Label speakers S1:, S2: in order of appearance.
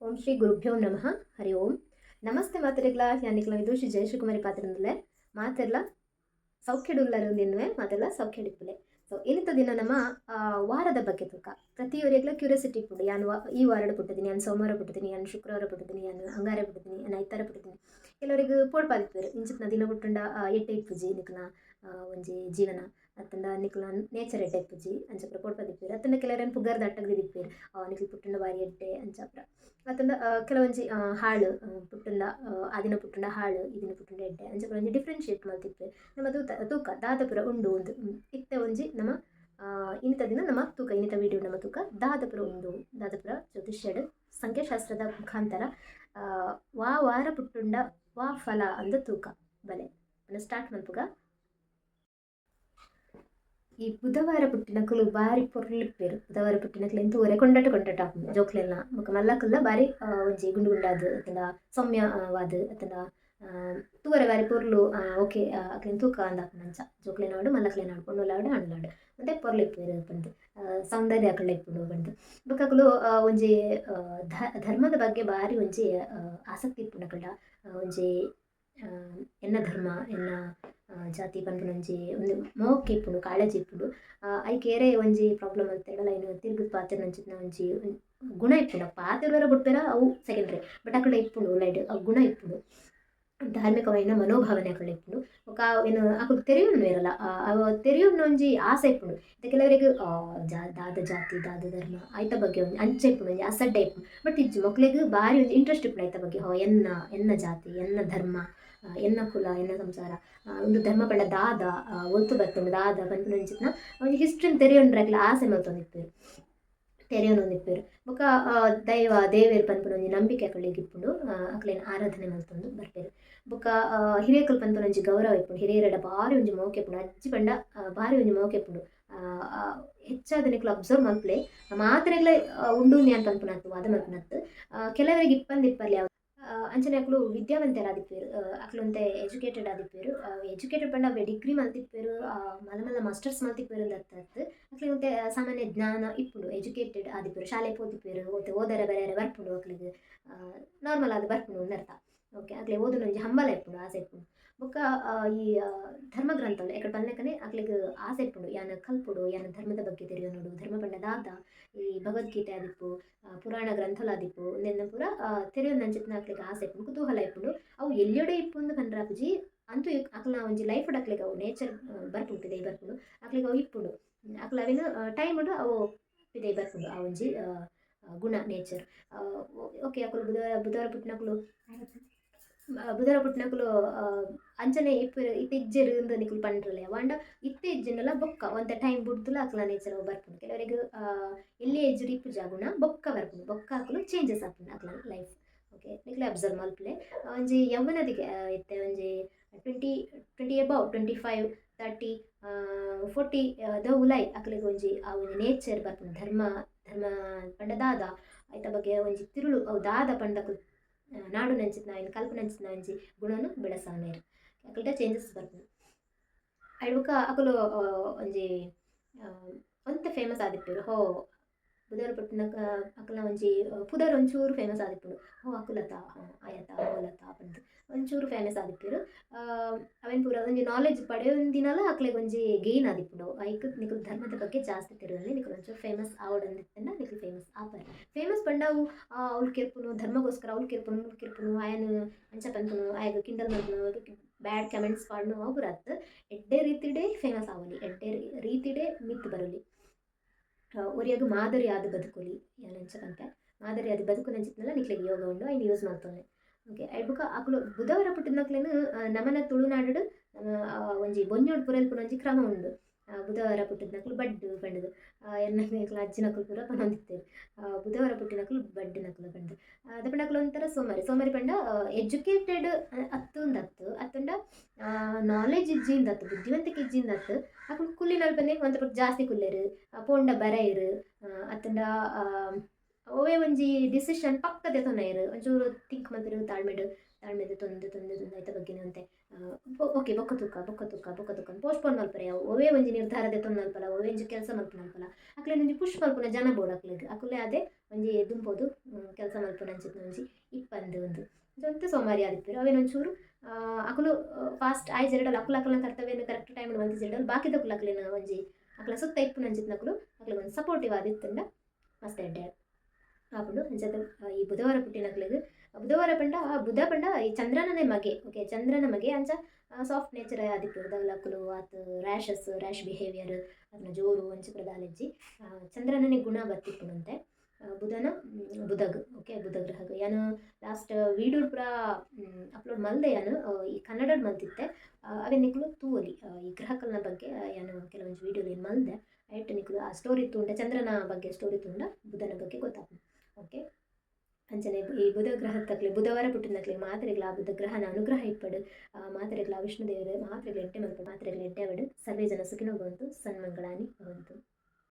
S1: ಓಂ ಶ್ರೀ ಗುರುಭ್ಯೋ ನಮಃ. ಹರಿ ಓಂ. ನಮಸ್ತೆ ಮಾತರಿಗಳ ಯಾನಿಕ್ಲ ವಿದೂಷಿ ಜಯಶ್ರೀಕುಮಾರಿ ಪಾತ್ರದಿಂದಲೇ ಮಾತೆಲ್ಲ ಸೌಖ್ಯಡುಲ್ಲರು ನಿನ್ವೆ ಮಾತೆಲ್ಲ ಸೌಖ್ಯಡಿಪ್ಪಲೆ. ಸೊ ಇನ್ನಿತ ದಿನ ನಮ್ಮ ವಾರದ ಬಗ್ಗೆ ತೂಕ ಪ್ರತಿಯೊರಿಗೆಲ್ಲ ಕ್ಯೂರಿಯಾಸಿಟಿ ಇಪ್ಪುಡು. ಯಾನು ಈ ವಾರ ಪುಟ್ಟಿದ್ದೀನಿ, ನಾನು ಸೋಮವಾರ ಪುಟ್ಟಿದ್ದೀನಿ, ನಾನು ಶುಕ್ರವಾರ ಪುಟ್ಟಿದ್ದೀನಿ, ನಾನು ಅಂಗಾರ ಪುಟ್ಟಿದ್ದೀನಿ, ನಾನು ಐತಾರ ಪುಟ್ಟಿದ್ದೀನಿ. ಕೆಲವರಿಗೆ ಪೋಡ್ಪಾದಿಪ್ಪೇರು ಇಂಚಿನ ದಿನ ಪುಟ್ಟಂಡ ಎಟ್ಟೆ ಇಪ್ಪುಜಿ ನಿಕ್ನ ಒಂಜಿ ಜೀವನ ಅತ್ತಂಡ ನಿಕ್ಲ ನೇಚರ್ ಎಡ್ಡೆ ಇಪ್ಪುಜಿ ಅಂಚಪ್ರ ಪೋಡ್ಪಾದಿಪ್ಪೇರು. ಅತ್ತಂಡ ಕೆಲವರೇನು ಪುಗ್ಗಾರ್ದ ಅಟ್ಟಗದಿ ದಿಪ್ಪೇರು ನಿಕ್ಲು ಪುಟ್ಟಂಡ ಬಾರಿ ಎಡ್ಡೆ ಅಂಚಪ್ರ. ಅತ್ತಂಡ ಕೆಲವೊಂಜಿ ಹಾಳು ಪುಟ್ಟಂಡ ಆದಿನ ಪುಟ್ಟಂಡ ಹಾಳು ಇದಿನ ಪುಟ್ಟಂಡ ಎಡ್ಡೆ ಅಂಚಪ್ರ ಒಂಜಿ ಡಿಫ್ರೆನ್ಶಿಯೇಟ್ ಮಲ್ತಿಪ್ಪೆ ನಮ್ಮ ತೂಕ ದಾದಪುರ ಉಂಡು ಒಂದು ಇತ್ತೆ ಒಂಜಿ ನಮ್ಮ ಇನ್ನಿತ ದಿನ ನಮ್ಮ ತೂಕ ಇನ್ನಿತ ವಿಡಿಯೋ ನಮ್ಮ ತೂಕ ದಾದಪುರ ಉಂಡು ದಾದಪುರ ಜ್ಯೋತಿಷ್ಯಡ್ ಸಂಖ್ಯಾಶಾಸ್ತ್ರದ ಮುಖಾಂತರ ವಾರ ಪುಟ್ಟುಂಡ ವಾ ಫಲ ಅಂದ ತೂಕ ಬಲೆ ಸ್ಟಾರ್ಟ್ ಮಲ್ಪುಗ. ಈ ಬುಧವಾರ ಪುಟ್ಟಿನಕುಲು ಬಾರಿ ಪೊರ್ಲಿಪ್ಪೇರು. ಬುಧವಾರ ಪುಟ್ಟಿನಕುಲು ಎಂತ ಊರೆ ಕೊಂಡಟ ಜೋಕ್ಲೆಲ್ಲ ಮುಖ ಮಲ್ಲಕಲ್ಲ ಬಾರಿ ಒಂಜಿ ಗುಂಡು ಗುಂಡಾದು ಅತ್ತಂಡ ಸೌಮ್ಯವಾದ ಅತ್ತಂಡ ತೂವರೆ ಬಾರಿ ಪೊರ್ಲು ಓಕೆ ಅಕ್ಲೇನು ತೂಕ ಅಂದಾಪುನಂಚ ಜೋಕ್ಲೆನಾಡು ಮಲ್ಲಕ್ಲೆನಾಡು ಪೊಣ್ಣುಲಾಡು ಹಣ್ಣುಲಾಡು ಮತ್ತೆ ಪೊರ್ಲಿಪ್ಪೇರು ಬಂದು ಸೌಂದರ್ಯ ಅಕಲ್ನ ಇಪ್ಪುಡು ಬಂದು ಬೊಕ್ಕಕುಲು ಒಂಜಿ ಧರ್ಮದ ಬಗ್ಗೆ ಬಾರಿ ಒಂಜಿ ಆಸಕ್ತಿ ಇಪ್ಪುಂಡು ಒಂಜಿ ಎನ್ನ ಧರ್ಮ ಎನ್ನ ಜಾತಿ ಪನ್ಪುನೊಂಜಿ ಒಂದು ಮೋಕೆ ಇಪ್ಪುಂಡು ಕಾಳಜಿ ಇಪ್ಪುಂಡು. ಐಕೇರೆ ಒಂಜಿ ಪ್ರಾಬ್ಲಮ್ ಅಂತೇಳಲ್ಲ ಇನ್ನು ತಿರುಗು ಪಾತೆರ್ ನಂಚಿನ ಒಂಜಿ ಗುಣ ಇಪ್ಪುಂಡು. ಪಾತೆರ್ವರ ಬುಟ್ಪೇರ ಅವು ಸೆಕೆಂಡ್ರಿ ಬಟ್ ಅಕಡೆ ಇಪ್ಪುಂಡು ಲೈಡ್ ಗುಣ ಇಪ್ಪುಂಡು. ಧಾರ್ಮಿಕವಾಯಿನ ಮನೋಭಾವನೆ ಅಕಡೆ ಇಪ್ಪುಂಡು. ಏನು ಅಕಲು ತೆರೆಯುಣ್ಣು ಇರಲ್ಲ ಅವು ತೆರೆಯುಣ್ಣು ಒಂಜಿ ಆಸೆ ಇಪ್ಪುಂಡು. ಕೆಲವರಿಗೆ ದಾದ ಜಾತಿ ದಾದ ಧರ್ಮ ಐತ ಬಗ್ಗೆ ಒಂದು ಅಂಚೆ ಇಪ್ಪುಂಡು ಒಂಜಿ ಅಸಡ್ಡೆ ಇಪ್ಪುಂಡು. ಬಟ್ ಇಜ್ಜಿ ಮಕ್ಳಿಗೆ ಬಾರಿ ಒಂದು ಇಂಟ್ರೆಸ್ಟ್ ಇಪ್ಪುಂಡು ಐತ ಬಗ್ಗೆ ಎನ್ನ ಜಾತಿ ಎನ್ನ ಧರ್ಮ ಎನ್ನ ಕುಲ ಎನ್ನ ಸಂಸಾರ ಒಂದು ಧರ್ಮ ಪಂಡ ದಾದ ಒತ್ತು ಬರ್ತುಂಡು ದಾದ ಪನ್ಪುನಂಚಿನ ಒಂಜಿ ಹಿಸ್ಟ್ರಿನ ತೆರೆಯೊಂಡ್ರಾಗ್ಲ ಆಸೆ ಮಲ್ತೊಂದಿಪ್ಪೇರು ತೆರೆಯೊಂದಿಪ್ಪೇರು. ಬೊಕ ದೈವ ದೇವೇರು ಪನ್ಪುನೊಂಜಿ ನಂಬಿಕೆ ಅಕಲಿಗೆ ಇಪ್ಪುಂಡು ಅಕ್ಲೇನು ಆರಾಧನೆ ಮಲ್ತೊಂದು ಬರ್ಪೇರು. ಬೊಕ ಹಿರೇಕಲ್ ಪನ್ಪುನೊಂಜಿ ಗೌರವ ಇಪ್ಪುಂಡು. ಹಿರಿಯರಡ ಬಾರಿ ಒಂಜಿ ಮೋಕೆ ಇಪ್ಪುಂಡು. ಅಜ್ಜಿ ಪಂಡ ಬಾರಿ ಒಂಜಿ ಮೋಕೆ ಇಪ್ಪುಂಡು. ಹೆಚ್ಚಾದ ನಿಕ್ಲು ಅಬ್ಸರ್ವ್ ಮಲ್ಪಲೆ ಮಾತ್ರೆಗ್ಲ ಉಂಡು ನ್ಯಾನ್ ಪನ್ಪುನತ್ತು ವಾದ ಮಲ್ಪುನತ್ತು ಕೆಲವರಿಗೆ ಇಪ್ಪಂದಿಪ್ಪಲ್ಲಿ ಅಂಚನೆ ಅಕ್ಲು ವಿದ್ಯಾವಂತರಾದಿಪ್ಪೇರು ಅಕ್ಲೊಂತೆ ಎಜುಕೇಟೆಡ್ ಆದಿಪ್ಪೇರು. ಎಜುಕೇಟೆಡ್ ಪಂಡ ಅವೆ ಡಿಗ್ರಿ ಮಲ್ತಿಪ್ಪೇರು ಮಲ್ಲ ಮಾಸ್ಟರ್ಸ್ ಮಲ್ತಿಪ್ಪೇರು ದತ್ತತ್ತು ಅಕ್ಲಿಗೆ ಮತ್ತೆ ಸಾಮಾನ್ಯ ಜ್ಞಾನ ಇಪ್ಪುಂಡು. ಎಜುಕೇಟೆಡ್ ಆದಿಪ್ಪೇರು ಶಾಲೆ ಪೋದಿಪ್ಪೇರು ಮತ್ತೆ ಓದರ ಬೇರೆ ಬರ್ಪುಂಡು ಅಕ್ಲಿಗೆ ನಾರ್ಮಲ್ ಆದ ಬರ್ಪುಂಡು ಒಂದರ್ಥ. ಓಕೆ ಅಕ್ಲೆ ಓದನ ಒಂಜಿ ಹಂಬಲ ಇಪ್ಪುಂಡು ಆಸೆ ಇಪ್ಪುಂಡು. ಬೊಕ್ಕ ಈ ಧರ್ಮ ಗ್ರಂಥಗಳು ಎಕಡೆ ಪನ್ಲೆಕನೆ ಅಕ್ಲಿಗೆ ಆಸೆ ಇಪ್ಪುಂಡು ಯಾನ ಕಲ್ಪುಡು ಯಾನ ಧರ್ಮದ ಬಗ್ಗೆ ತೆರೆಯೋನುಡು ಧರ್ಮ ಪಂಡ ದಾದ ಈ ಭಗವದ್ಗೀತೆ ಆದಿಪ್ಪು ಪುರಾಣ ಗ್ರಂಥಲಾದಿಪ್ಪು ನೆನ್ನ ಪೂರ ತೆರೆಯೊಂದು ಅಂಚಿತ್ನ ಅಕ್ಲಿಗೆ ಆಸೆ ಇಪ್ಪುಂಡು ಕುತೂಹಲ ಇಪ್ಪುಂಡು. ಅವು ಎಲ್ಲೆಡೆ ಇಪ್ಪುಂದು ಪಂಡ್ರಾಪುಜಿ ಅಂತೂ ಅಕ್ಲ ಒಂಜಿ ಲೈಫ್ ಅಕ್ಲಿಗೆ ಅವು ನೇಚರ್ ಬರ್ಪುಂಡು ಪಿದೈ ಬರ್ಪುಂಡು ಅಕ್ಲಿಗೆ ಅವು ಇಪ್ಪುಂಡು. ಅಕ್ಲ ಅವಿನ ಟೈಮ್ ಉಂಡು ಅವು ಪಿದೈ ಬರ್ಪುಂಡು ಆ ಒಂಜಿ ಗುಣ ನೇಚರ್. ಓಕೆ ಅಕುಲು ಬುಧವಾರ ಪುಟ್ಟಿನಕುಲು ಅಂಚನೆ ಇಪ್ಪು ಇತ್ತೆ ಇಜ್ಜೆರು ಇಂದು ನಿಕುಲು ಪಂಡ್ರಲೆ ವಾಂಡ ಇತ್ತೆ ಇಜ್ಜಿನಲ್ಲ ಬೊಕ್ಕ ಒಂತ ಟೈಮ್ ಬುಡ್ದುಲ ಅಕ್ಲ ನೇಚರ್ ಅವು ಬರ್ಪುಂಡು. ಕೆಲವರಿಗೆ ಎಲ್ಲಿ ಎಜ್ಜುಡು ಇಪ್ಪು ಜಾಗುಣ ಬೊಕ್ಕ ಬರ್ಪುಂಡು ಬೊಕ್ಕ ಅಕುಲು ಚೇಂಜಸ್ ಆಪುಂಡು ಅಕ್ಲ ಲೈಫ್. ಓಕೆ ನಿಕ್ಲೆ ಅಬ್ಸರ್ವ್ ಮಲ್ಪಲೆ ಒಂಜಿ ಯೌವನದಿಗೆ ಇತ್ತೆ ಒಂಜಿ 20 ಅಬೌವ್ 25 30 40 ದ ಉಲೈ ಅಕ್ಲಿಗೆ ಒಂಜಿ ಆ ಒಂಜಿ ನೇಚರ್ ಬರ್ಪುಂಡು. ಧರ್ಮ ಪಂಡ ದಾದ ಐತ ಬಗ್ಗೆ ಒಂಜಿ ತಿರುಳು ಅವು ದಾದ ಪಂಡಕು ನಾಡು ನಂಚಿನ ಇನ್ನು ಕಲ್ಪ ನಂಚಿನ ಒಂಜಿ ಗುಣನು ಬೆಳೆಸಾನೇರು ಅಕಲ್ಟ ಚೇಂಜಸ್ ಬರ್ಪುಂಡು. ಅಡ್ಬುಕ ಅಕುಲು ಒಂಜಿ ಒಂತೆ ಫೇಮಸ್ ಆದಿಪ್ಪೇರು ಬುಧವಾರ ಪುಟ್ಟಿನಕ ಅಕಲ್ನ ಒಂಜಿ ಪುದರ್ ಒಂಚೂರು ಫೇಮಸ್ ಆದಿಪ್ಪುಂಡು. ಅಕುಲತ ಆಯತ ಓಲತ ಪಂದು ಒಂಚೂರು ಫೇಮಸ್ ಆದಿಪ್ಪೇರು. ಅವೇನು ಪೂರ ಒಂಜಿ ನಾಲೆಜ್ ಪಡೆಯೊಂದಿನಲ ಅಕ್ಲೆಗೆ ಒಂಜಿ ಗೇನ್ ಆದಿಪ್ಪುಂಡು. ಐಕ್ ನಿಕುಲು ಧರ್ಮದ ಬಗ್ಗೆ ಜಾಸ್ತಿ ತೆರೆಯೋಲಿ ನಿಕುಲು ಒಂಚೂರು ಫೇಮಸ್ ಆವಡಂದಿತ್ತಂಡ ನಿಕುಲು ಫೇಮಸ್ ಆಪರ್. ಫೇಮಸ್ ಪಂಡ ಅವು ಅವ್ಲು ಕೆರ್ಪುನು ಧರ್ಮಗೋಸ್ಕರ ಅವ್ಲು ಕೆರ್ಪುನು ಆಯನು ಅಂಚ ಪನ್ಪುನು ಆಯಗ ಕಿಂಡಲ್ ಮಲ್ಪುನು ಬ್ಯಾಡ್ ಕಮೆಂಟ್ಸ್ ಪಾಡ್ನು ಅವು ಬರತ್ತು ಎಡ್ಡೆ ರೀತಿಡೆ ಫೇಮಸ್ ಆವಲಿ ಎಡ್ಡೆ ರೀತಿಡೆ ಮಿತ್ ಬರಲಿ. ಒರಿಯಾಗ ಮಾದರಿ ಆದ ಬದುಕುಲಿ ಏನಂಚ ಪಂಪೆ ಮಾದರಿ ಆದ ಬದುಕು ನಂಚಿತ್ನಲ್ಲ ನಿಕ್ಲೆಗೆ ಯೋಗ ಉಂಡು ಐನು ಯೂಸ್ ಮಾಡ್ತೊಂಡೆ. ಓಕೆ ಅಡ್ಬುಕ ಅಕುಲು ಬುಧವಾರ ಪುಟ್ಟಿನಕ್ಲೇನು ನಮನ ತುಳುನಾಡು ಒಂಜಿ ಬೊಂಜೋಡು ಪುರಲ್ಪುನ ಒಂಜಿ ಕ್ರಮ ಉಂಡು. ಬುಧವಾರ ಪುಟ್ಟಿನಕುಲು ಬಡ್ಡು ಪಂಡದು ಎನ್ನಕ್ಲ ಅಜ್ಜಿನಕುಲು ಪೂರ ಪನೊಂದಿತ್ತೇರು. ಬುಧವಾರ ಪುಟ್ಟಿನಕುಲು ಬಡ್ಡು ನಕುಲು ಪಂಡು ಅದ ಪಂಡಕುಲು ಒಂಥರ ಸೋಮಾರಿ ಪಂಡ ಎಜುಕೇಟೆಡ್ ಅತ್ತುಂದತ್ತು ಅತ್ತುಂಡ ನಾಲೆಜ್ ಇಜ್ಜಿಂದತ್ತು ಬುದ್ಧಿವಂತಿಕೆ ಇಜ್ಜಿಂದತ್ತು ಅಕುಲು ಕುಲ್ಲಿನಲ್ಪನೆ ಒಂಥರ ಜಾಸ್ತಿ ಕುಲ್ಲೆರು ಪೋಂಡ ಬರೆಯರು ಅತ್ತುಂಡ ಅವೇ ಒಂಜಿ ಡಿಸಿಷನ್ ಪಕ್ಕದೆ ತೊನೆಯರು ಒಂಚೂರು ಥಿಂಕ್ ಮಂತಿರು ತಾಳ್ಮೆದು ತೊಂದು ಐತ ಬಗ್ಗೆನೇ ಅಂತೆ ಓಕೆ ಬೊಕ್ಕ ತುಕ್ಕ ಪೋಸ್ಟ್ಪೋನ್ ಮಲ್ಪರೆ ಅವೇ ಒಂಜಿ ನಿರ್ಧಾರದೆ ತೊನ್ನಲ್ಪಲ ಅವೇ ಒಂಜಿ ಕೆಲಸ ಮಲ್ಪನಲ್ಪಲ ಅಕ್ಲೆ ಒಂಜಿ ಪುಷ್ ಮಲ್ಪುನ ಜನ ಬೋರ್ಡ್ ಅಕ್ಲೆಗ್ ಅಕುಲೆ ಅದೇ ಒಂಜಿ ದುಂಪೋದು ಕೆಲಸ ಮಲ್ಪುನಂಚಿತ್ತಿನ ಒಂಜಿ ಇಪ್ಪಂದು ಒಂದು ಜೊಂತೆ ಸೋಮಾರಿ ಆದಿಪ್ಪೆರ್ ಅವೇನು ಒಂಚೂರು ಅಕುಲು ಫಾಸ್ಟ್ ಆಯ್ ಜೆರಡಲು ಅಕುಲು ಕರ್ತವ್ಯನ ಕರೆಕ್ಟ್ ಟೈಮ್ ಮಂತಿ ಜೆರಡಲು ಬಾಕಿದ ಅಕುಲು ಒಂಜಿ ಅಕುಲ ಸುತ್ತ ಇಪ್ಪುನಂಚಿತ್ತಿನಕುಲು ಅಕುಲು ಒಂದು ಸಪೋರ್ಟಿವ್ ಆದಿತ್ತಂಡ ಮಸ್ತ್ ಎಡ್ಡೆ ಆಪುಂಡು ಅಂಚಾದ ಈ ಬುಧವಾರ ಪುಟ್ಟಿನಕ್ಲೆಗ್ ಬುಧವಾರ ಪಂಡ ಬುಧ ಪಂಡ ಈ ಚಂದ್ರನನೇ ಮಗೆ ಓಕೆ ಚಂದ್ರನ ಮಗೆ ಅಂಚ ಸಾಫ್ಟ್ ನೇಚರ್ ಆದಿಪ್ಪು ದಾಗ್ಲಕುಲು ಆತ್ ರ್ಯಾಶ್ ಬಿಹೇವಿಯರ್ ಅದನ್ನ ಜೋರು ಒಂಚಿ ಪ್ರದಾಲೆಜ್ಜಿ ಚಂದ್ರನನೇ ಗುಣ ಬತ್ತಿಪ್ಪುನಂತೆ ಬುಧನ ಬುಧಗ್ ಓಕೆ ಬುಧ ಗ್ರಹಗ್ ಯಾನು ಲಾಸ್ಟ್ ವೀಡಿಯೋ ಪೂರ ಅಪ್ಲೋಡ್ ಮಲ್ದೆ ಯಾನು ಈ ಕನ್ನಡ ಮಲ್ತಿತ್ತೆ ಅವೇ ನಿಕ್ಲು ತೂವಲಿ ಈ ಗ್ರಹಕಲ್ನ ಬಗ್ಗೆ ಯಾನು ಕೆಲವೊಂದು ವೀಡಿಯೋಲಿ ಮಲ್ದೆ ಐಟ್ ನಿಕ್ಲು ಆ ಸ್ಟೋರಿ ತುಂಡ ಚಂದ್ರನ ಬಗ್ಗೆ ಸ್ಟೋರಿ ತುಂಡ ಬುಧನ ಬಗ್ಗೆ ಗೊತ್ತಾಗ್ತದೆ ಓಕೆ ಅಂಚನೆ ಈ ಬುಧ ಗ್ರಹದ ಬುಧವಾರ ಪುಟ್ಟಿನಕ್ಲೆ ಮಾತ್ರೆಗಳ ಆ ಬುಧ ಗ್ರಹನ ಅನುಗ್ರಹ ಇಪ್ಪಡು ಮಾತ್ರೆಗಳ ವಿಷ್ಣುದೇವರು ಮಾತ್ರೆಗಳು ಎಡ್ಡೆ ಮಲ್ಪ ಮಾತ್ರೆಗಳು ಎಡ್ಡೆ ಅವಡು ಸರ್ವೇ ಜನ ಸುಖಿನೋ ಬಂತು ಸನ್ಮಂಗಳಾನಿ ಭವಂತು.